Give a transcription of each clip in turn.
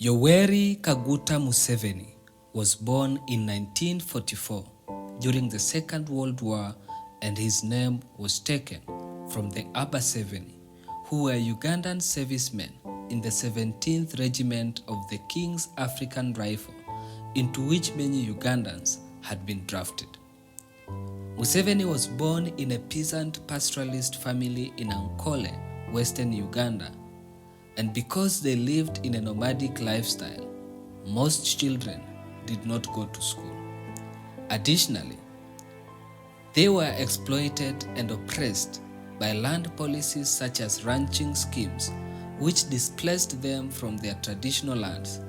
Yoweri Kaguta Museveni was born in 1944 during the Second World War, and his name was taken from the Museveni, who were Ugandan servicemen in the 17th Regiment of the King's African Rifle, into which many Ugandans had been drafted. Museveni was born in a peasant pastoralist family in Ankole, western Uganda, and because they lived in a nomadic lifestyle, most children did not go to school. Additionally, they were exploited and oppressed by land policies such as ranching schemes, which displaced them from their traditional lands.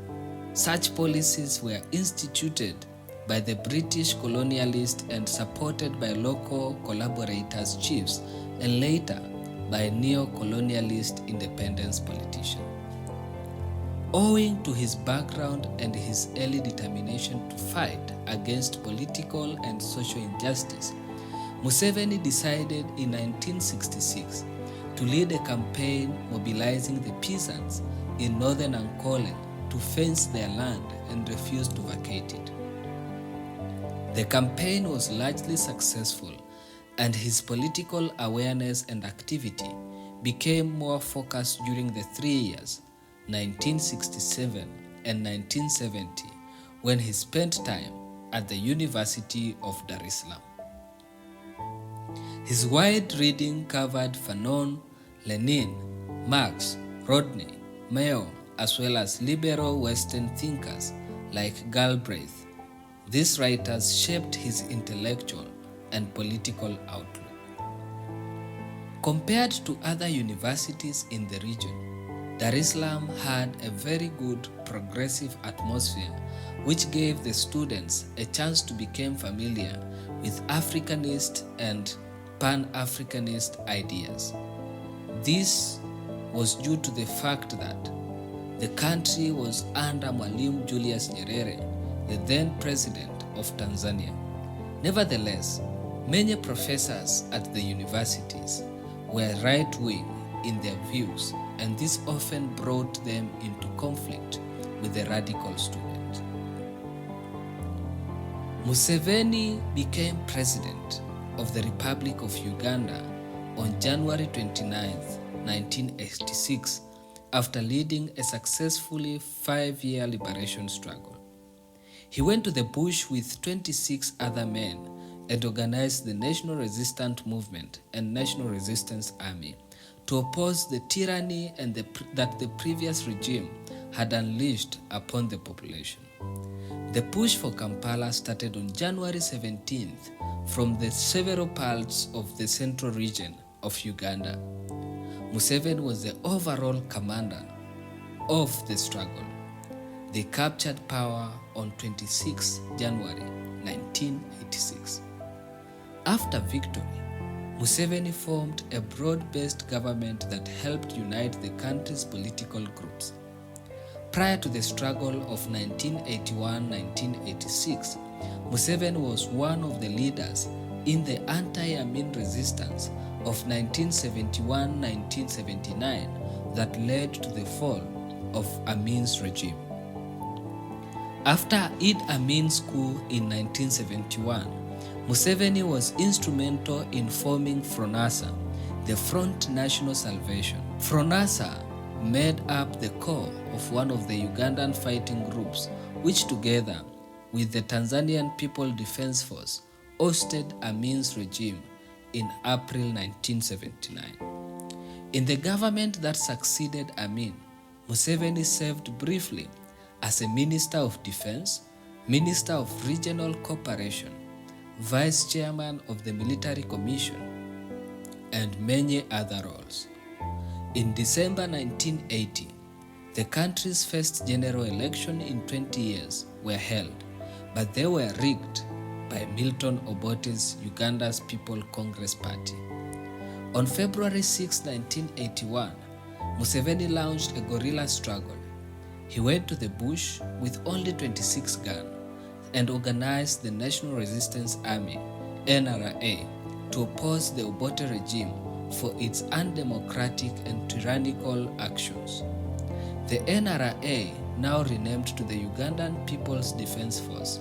Such policies were instituted by the British colonialists and supported by local collaborators, chiefs, and later by neo-colonialist independence politicians. Owing to his background and his early determination to fight against political and social injustice, Museveni decided in 1966 to lead a campaign mobilizing the peasants in northern Ankole to fence their land and refuse to vacate it. The campaign was largely successful, and his political awareness and activity became more focused during the 3 years, 1967 and 1970, when he spent time at the University of Dar es Salaam. His wide reading covered Fanon, Lenin, Marx, Rodney, Mao, as well as liberal Western thinkers like Galbraith. These writers shaped his intellectual and political outlook. Compared to other universities in the region, Dar es Salaam had a very good progressive atmosphere, which gave the students a chance to become familiar with Africanist and Pan-Africanist ideas. This was due to the fact that the country was under Mwalimu Julius Nyerere, the then president of Tanzania. Nevertheless, many professors at the universities were right-wing in their views, and this often brought them into conflict with the radical students. Museveni became president of the Republic of Uganda on January 29, 1986, after leading a successfully 5-year liberation struggle. He went to the bush with 26 other men and organized the National Resistance Movement and National Resistance Army to oppose the tyranny that the previous regime had unleashed upon the population. The push for Kampala started on January 17th from the several parts of the central region of Uganda. Museveni was the overall commander of the struggle. They captured power on 26 January 1986. After victory, Museveni formed a broad-based government that helped unite the country's political groups. Prior to the struggle of 1981-1986, Museveni was one of the leaders in the anti-Amin resistance of 1971-1979 that led to the fall of Amin's regime. After Idi Amin's coup in 1971, Museveni was instrumental in forming FRONASA, the Front National Salvation. FRONASA made up the core of one of the Ugandan fighting groups, which together with the Tanzanian People Defense Force ousted Amin's regime in April 1979. In the government that succeeded Amin, Museveni served briefly as a Minister of Defense, Minister of Regional Cooperation, Vice Chairman of the Military Commission, and many other roles. In December 1980, the country's first general election in 20 years were held, but they were rigged by Milton Obote's Uganda's People Congress Party. On February 6, 1981, Museveni launched a guerrilla struggle. He went to the bush with only 26 guns and organized the National Resistance Army, NRA, to oppose the Obote regime for its undemocratic and tyrannical actions. The NRA now renamed to the Ugandan People's Defense Force,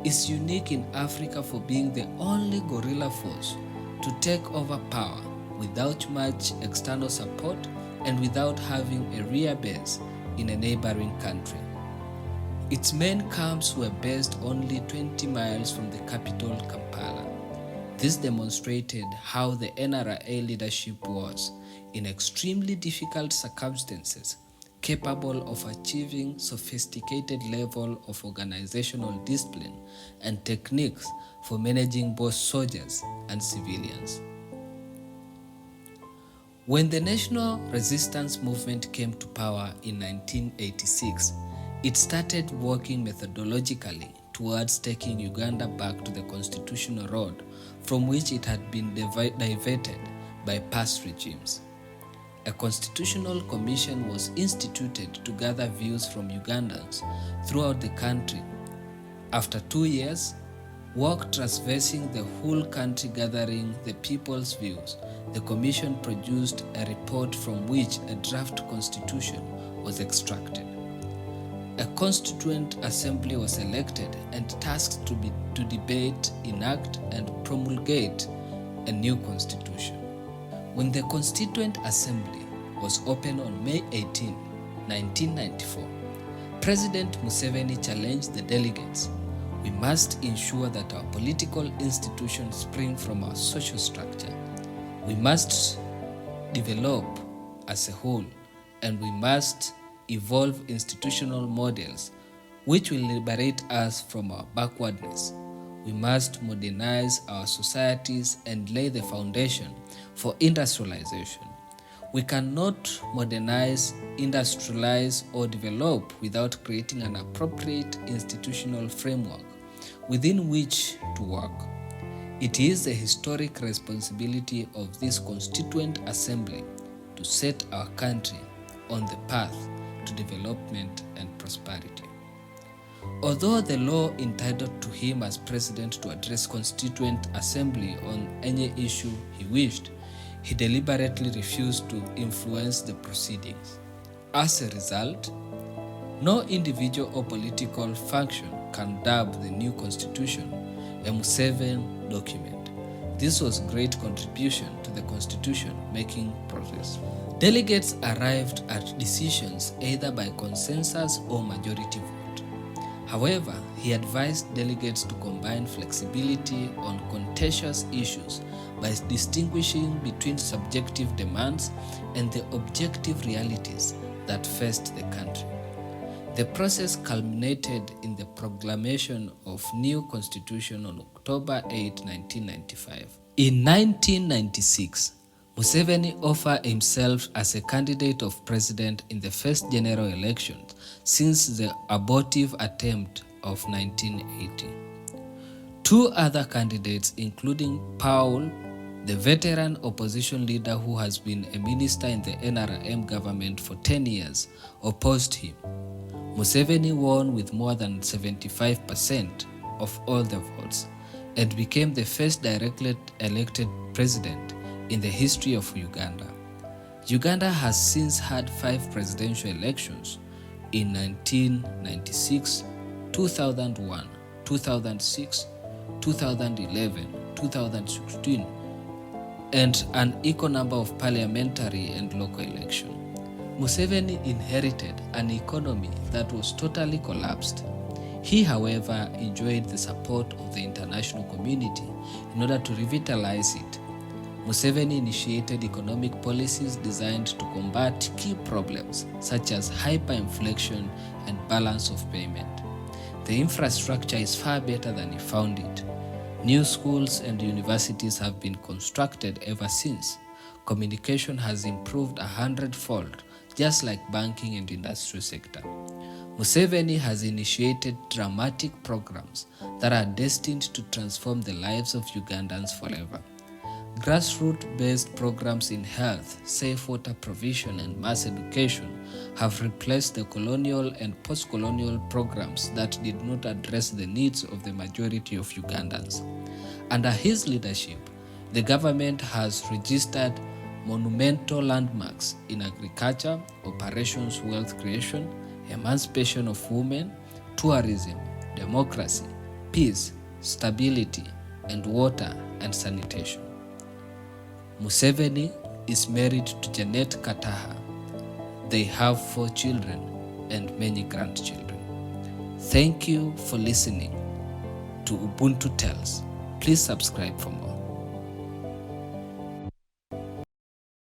is unique in Africa for being the only guerrilla force to take over power without much external support and without having a rear base in a neighboring country. Its main camps were based only 20 miles from the capital, Kampala. This demonstrated how the NRA leadership was, in extremely difficult circumstances, capable of achieving sophisticated level of organizational discipline and techniques for managing both soldiers and civilians. When the National Resistance Movement came to power in 1986, it started working methodologically towards taking Uganda back to the constitutional road from which it had been diverted by past regimes. A constitutional commission was instituted to gather views from Ugandans throughout the country. After 2 years, work traversing the whole country gathering the people's views, the commission produced a report from which a draft constitution was extracted. A constituent assembly was elected and tasked to debate, enact, and promulgate a new constitution. When the Constituent Assembly was opened on May 18, 1994, President Museveni challenged the delegates. We must ensure that our political institutions spring from our social structure. We must develop as a whole, and we must evolve institutional models which will liberate us from our backwardness. We must modernize our societies and lay the foundation for industrialization. We cannot modernize, industrialize, or develop without creating an appropriate institutional framework within which to work. It is the historic responsibility of this Constituent Assembly to set our country on the path to development and prosperity. Although the law entitled to him as president to address Constituent Assembly on any issue he wished, he deliberately refused to influence the proceedings. As a result, no individual or political function can dub the new constitution a Museveni document. This was a great contribution to the constitution-making process. Delegates arrived at decisions either by consensus or majority vote. However, he advised delegates to combine flexibility on contentious issues by distinguishing between subjective demands and the objective realities that faced the country. The process culminated in the proclamation of new constitution on October 8, 1995. In 1996, Museveni offered himself as a candidate of president in the first general elections since the abortive attempt of 1980. Two other candidates, including Paul, the veteran opposition leader who has been a minister in the NRM government for 10 years, opposed him. Museveni won with more than 75% of all the votes and became the first directly elected president in the history of Uganda. Uganda has since had 5 presidential elections in 1996, 2001, 2006, 2011, 2016, and an equal number of parliamentary and local elections. Museveni inherited an economy that was totally collapsed. He, however, enjoyed the support of the international community in order to revitalize it. Museveni initiated economic policies designed to combat key problems such as hyperinflation and balance of payment. The infrastructure is far better than he found it. New schools and universities have been constructed ever since. Communication has improved 100-fold, just like banking and industrial sector. Museveni has initiated dramatic programs that are destined to transform the lives of Ugandans forever. Grassroots-based programs in health, safe water provision, and mass education have replaced the colonial and post-colonial programs that did not address the needs of the majority of Ugandans. Under his leadership, the government has registered monumental landmarks in agriculture, operations, wealth creation, emancipation of women, tourism, democracy, peace, stability, and water and sanitation. Museveni is married to Janet Kataha. They have 4 children and many grandchildren. Thank you for listening to Ubuntu Tales. Please subscribe for more.